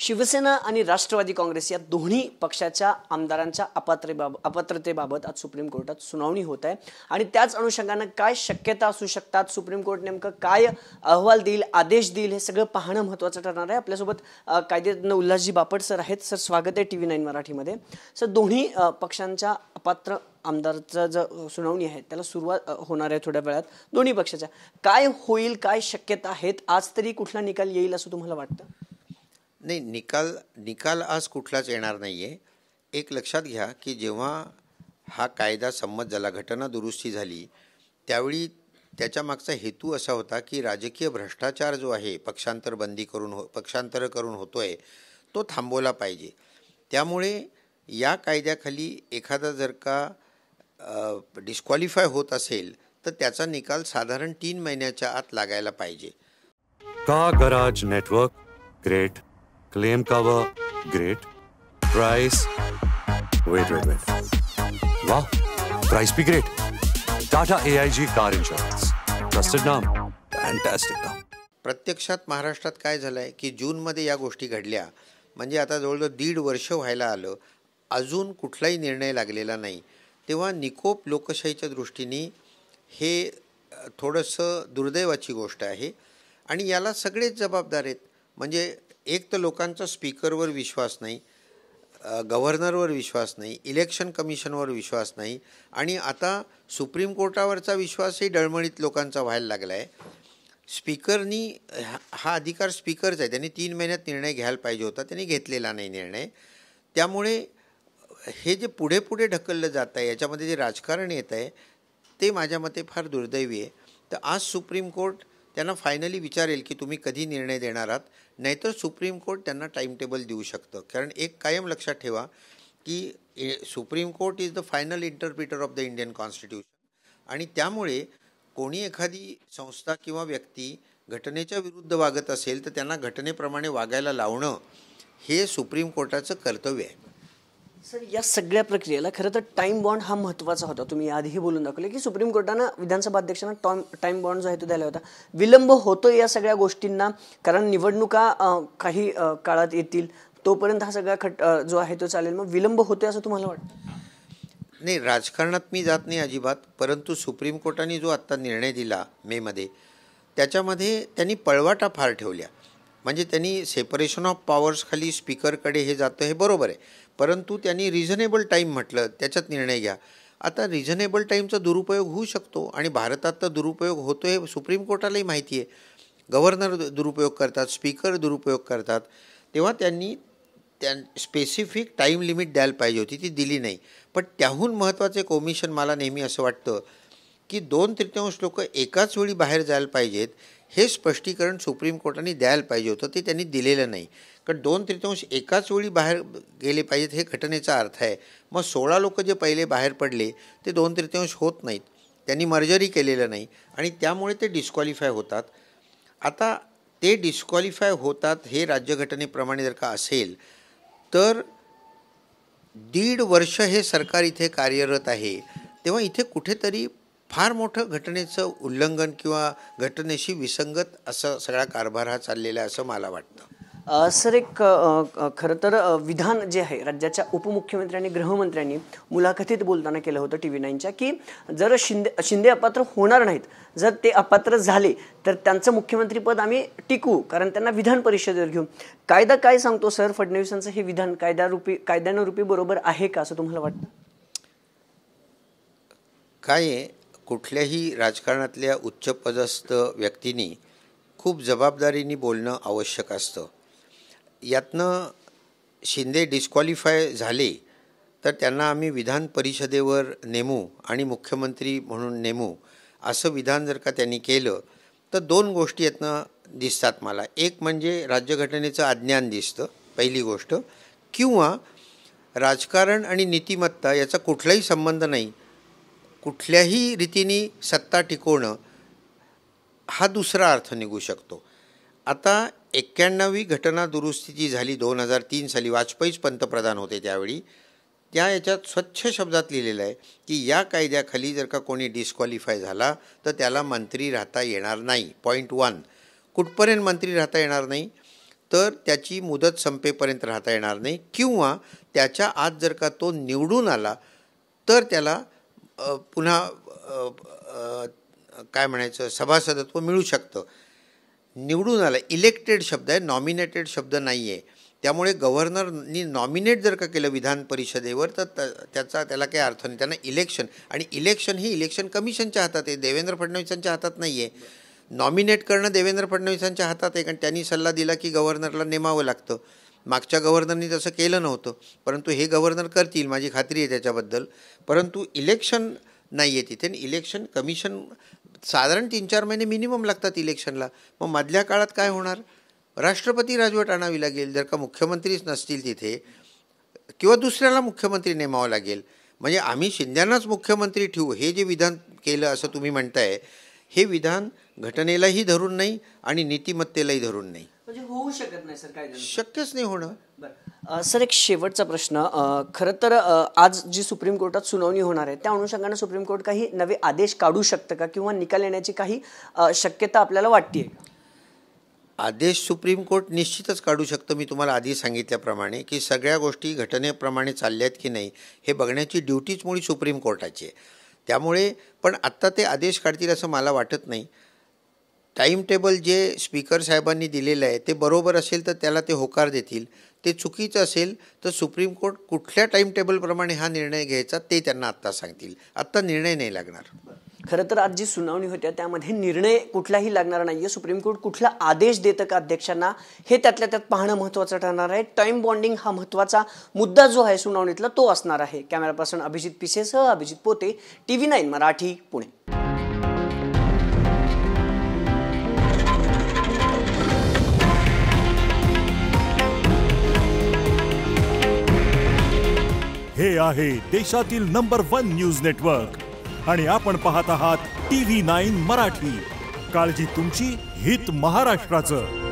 शिवसेना आणि राष्ट्रवादी काँग्रेस या दोन्ही पक्षाच्या आमदारांच्या अपात्रतेबाबत आज सुप्रीम कोर्टात सुनावणी होत आहे आणि त्याच अनुषंगाने काय शक्यता असू शकतात, सुप्रीम कोर्ट नेमकं काय अहवाल देईल, आदेश देईल, हे सगळं पाहणं महत्त्वाचं ठरणार आहे। आपल्यासोबत कायदेतज्ञ उल्हासजी बापट सर आहेत। सर, स्वागत आहे TV9 मराठीमध्ये। सर, दोन्ही पक्षांच्या अपात्र आमदारचा जो सुनावणी आहे त्याला सुरुवात होणार आहे थोड्या वेळात। दोन्ही पक्षाच्या काय होईल, काय शक्यता आहेत, आज तरी कुठला निकाल येईल असं तुम्हाला वाटतं? नाही, निकाल आज कुठलाच येणार नाही आहे। एक लक्षात घ्या की जेव्हा हा कायदा संमत झाला, घटना दुरुस्ती झाली, त्यावेळी त्याच्या मागचा हेतू असा होता की राजकीय भ्रष्टाचार जो आहे पक्षांतर करून होतोय तो थांबवला पाहिजे। त्यामुळे या कायद्याखाली एखादा जर का डिस्क्वालिफाय होत असेल तर त्याचा निकाल साधारण 3 महिन्याच्या आत लागायला पाहिजे। का garage network great, claim cover great, price wait वाह, प्राइस भी great. Tata AIG car insurance, trusted नाम, फैंटास्टिक नाम। प्रत्यक्षात महाराष्ट्रात काय झालंय की जूनमध्ये या गोष्टी घडल्या, म्हणजे आता जवळजवळ 1.5 वर्ष व्हायला आलं, अजून कुठलाही निर्णय लागलेला नाही। तेव्हा निकोप लोकशाहीच्या दृष्टीने हे थोडंसं दुर्दैवाची गोष्ट आहे आणि याला सगळेच जबाबदार आहेत। म्हणजे एक तर लोकांचा स्पीकरवर विश्वास नाही, गव्हर्नरवर विश्वास नाही, इलेक्शन कमिशनवर विश्वास नाही आणि आता सुप्रीम कोर्टावरचा विश्वासही डळमळीत लोकांचा व्हायला लागला आहे। स्पीकरनी हा अधिकार स्पीकरचा आहे, त्यांनी 3 महिन्यात निर्णय घ्यायला पाहिजे होता, त्यांनी घेतलेला नाही निर्णय। त्यामुळे हे जे पुढे पुढे ढकललं जात आहे, याच्यामध्ये जे राजकारण येत आहे ते माझ्या मते फार दुर्दैवी आहे। तर आज सुप्रीम कोर्ट त्यांना फायनली विचारेल की तुम्ही कधी निर्णय देणार आहात, नाहीतर सुप्रीम कोर्ट त्यांना टाइम टेबल देऊ शकतं। कारण एक कायम लक्षात ठेवा की supreme court is the final interpreter of the Indian constitution आणि त्यामुळे कोणी एखादी संस्था किंवा व्यक्ती घटनेच्या विरुद्ध वागत असेल तर त्यांना घटनेप्रमाणे वागायला लावणं हे सुप्रीम कोर्टाचं कर्तव्य आहे। सर, या सगळ्या प्रक्रियेला खरं तर टाइम बॉन्ड हा महत्त्वाचा होता। तुम्ही आधीही बोलून दाखवले की सुप्रीम कोर्टानं विधानसभा अध्यक्षांना टाइम बॉन्ड जो आहे तो द्यायला होता। विलंब होतो या सगळ्या गोष्टींना, कारण निवडणुका काही काळात येतील, तोपर्यंत हा सगळा जो आहे तो चालेल, मग विलंब होतोय असं तुम्हाला वाटतं? नाही, राजकारणात मी जात नाही अजिबात, परंतु सुप्रीम कोर्टाने जो आत्ता निर्णय दिला मेमध्ये, त्याच्यामध्ये त्यांनी पळवाटा फार ठेवल्या। म्हणजे त्यांनी सेपरेशन ऑफ पॉवर्स खाली स्पीकरकडे हे जातं हे बरोबर आहे, परंतु त्यांनी रिझनेबल टाईम म्हटलं, त्याच्यात निर्णय घ्या। आता रिझनेबल टाईमचा दुरुपयोग होऊ शकतो आणि भारतात तर दुरुपयोग होतो हे सुप्रीम कोर्टालाही माहिती आहे। गव्हर्नर दुरुपयोग करतात, स्पीकर दुरुपयोग करतात, तेव्हा त्यांनी स्पेसिफिक टाईम लिमिट द्यायला पाहिजे होती, ती दिली नाही। पण त्याहून महत्त्वाचं एक ओमिशन मला नेहमी असं वाटतं की 2/3 लोक एकाच वेळी बाहेर जायला पाहिजेत, हे स्पष्टीकरण सुप्रीम कोर्टाने द्यायला पाहिजे होतं, ते त्यांनी दिलेलं नाही। कारण 2/3 एकाच वेळी बाहेर गेले पाहिजेत हे घटनेचा अर्थ आहे। मग 16 लोक जे पहिले बाहेर पडले ते 2/3 होत नाहीत, त्यांनी मर्जरी केलेलं नाही आणि त्यामुळे ते डिस्क्वालिफाय होतात। आता ते डिस्क्वालिफाय होतात हे राज्यघटनेप्रमाणे जर का असेल तर 1.5 वर्ष हे सरकार इथे कार्यरत आहे, तेव्हा इथे कुठेतरी फार मोठं घटनेचं उल्लंघन किंवा घटनेशी विसंगत असं सगळा कारभार हा चाललेला आहे असं मला वाटतं। सर, एक खरं तर विधान जे आहे राज्याच्या उपमुख्यमंत्री आणि गृहमंत्र्यांनी मुलाखतीत बोलताना केलं होतं TV9च्या की जर शिंदे अपात्र होणार नाहीत, जर ते अपात्र झाले तर त्यांचं मुख्यमंत्रीपद आम्ही टिकवू, कारण त्यांना विधान परिषदेवर घेऊ। कायदा काय सांगतो सर? फडणवीसांचं हे विधान कायद्यानं रूपी बरोबर आहे का असं तुम्हाला वाटतं? काय आहे, कुठल्याही राजकारणातल्या उच्चपदस्थ व्यक्तींनी खूप जबाबदारीने बोलणं आवश्यक असतं। यातनं शिंदे डिस्क्वालिफाय झाले तर त्यांना आम्ही विधान परिषदेवर नेमू आणि मुख्यमंत्री म्हणून नेमू असं विधान जर का त्यांनी केलं तर 2 गोष्टी यातनं दिसतात मला। एक म्हणजे राज्यघटनेचं अज्ञान दिसतं, पहिली गोष्ट, किंवा राजकारण आणि नीतिमत्ता याचा कुठलाही संबंध नाही, कुठल्याही रीतीने सत्ता टिकवणं हा दुसरा अर्थ निघू शकतो। आता 91वी घटना दुरुस्ती जी झाली 2003 साली, वाजपेयीच पंतप्रधान होते त्यावेळी, त्या याच्यात स्वच्छ शब्दात लिहिलेलं आहे की या कायद्याखाली जर का कोणी डिस्क्वालिफाय झाला तर त्याला मंत्री राहता येणार नाही। पॉईंट 1, कुठपर्यंत मंत्री राहता येणार नाही तर त्याची मुदत संपेपर्यंत राहता येणार नाही, किंवा त्याच्या आत जर का तो निवडून आला तर त्याला पुन्हा काय म्हणायचं सभासदत्व मिळू शकतं. निवडून आला, इलेक्टेड शब्द आहे, नॉमिनेटेड शब्द नाही आहे. त्यामुळे गव्हर्नरनी नॉमिनेट जर का केलं विधान परिषदेवर तर त्याला काही अर्थ नाही. त्यांना इलेक्शन, आणि इलेक्शन ही इलेक्शन कमिशनच्या हातात आहे, देवेंद्र फडणवीसांच्या हातात नाही आहे. नॉमिनेट करणं देवेंद्र फडणवीसांच्या हातात आहे, कारण त्यांनी सल्ला दिला की गव्हर्नरला नेमावं लागतं. मागच्या गव्हर्नरनी तसं केलं नव्हतं, परंतु हे गव्हर्नर करतील, माझी खात्री आहे त्याच्याबद्दल. परंतु इलेक्शन नाही आहे तिथे. इलेक्शन कमिशन साधारण 3-4 महिने मिनिमम लागतात इलेक्शनला. मग मधल्या काळात काय होणार? राष्ट्रपती राजवट आणावी लागेल जर का मुख्यमंत्रीच नसतील तिथे, किंवा दुसऱ्याला मुख्यमंत्री नेमावं लागेल. म्हणजे आम्ही शिंद्यांनाच मुख्यमंत्री ठेवू हे जे विधान केलं असं तुम्ही म्हणताय, हे विधान घटनेलाही धरून नाही आणि नीतिमत्तेलाही धरून नाही. म्हणजे होऊ शकत नाही सर, काय शक्यच नाही होणं. सर, एक शेवटचा प्रश्न. खरं तर आज जी सुप्रीम कोर्टात सुनावणी होणार आहे त्या अनुषंगाने सुप्रीम कोर्ट काही नवे आदेश काढू शकतं का, किंवा निकाल येण्याची काही शक्यता आपल्याला वाटते? आदेश सुप्रीम कोर्ट निश्चितच काढू शकतं. मी तुम्हाला आधी सांगितल्याप्रमाणे की सगळ्या गोष्टी घटनेप्रमाणे चालल्यात की नाही हे बघण्याची ड्युटीच मुळी सुप्रीम कोर्टाची आहे. त्यामुळे पण आत्ता ते आदेश काढतील असं मला वाटत नाही. टाईम टेबल जे स्पीकर साहेबांनी दिलेलं आहे ते बरोबर असेल तर त्याला ते होकार देतील. ते चुकीचं असेल तर सुप्रीम कोर्ट कुठल्या टाईम टेबलप्रमाणे हा निर्णय घ्यायचा ते त्यांना आत्ता सांगतील. आत्ता निर्णय नाही लागणार. खरं तर आज जी सुनावणी होत्या त्यामध्ये निर्णय कुठलाही लागणार नाहीये. सुप्रीम कोर्ट कुठला आदेश देतं का अध्यक्षांना हे त्यातल्या त्यात पाहणं महत्त्वाचं ठरणार आहे. टाइम बॉन्डिंग हा महत्त्वाचा मुद्दा जो आहे सुनावणीतला तो असणार आहे. कॅमेरा पर्सन अभिजित पिसेसह अभिजित पोते, TV9 मराठी, पुणे. हे आहे देशातील नंबर 1 न्यूज नेटवर्क आणि आपण पाहत आहात TV9 मराठी. काळजी तुमची, हित महाराष्ट्राचं.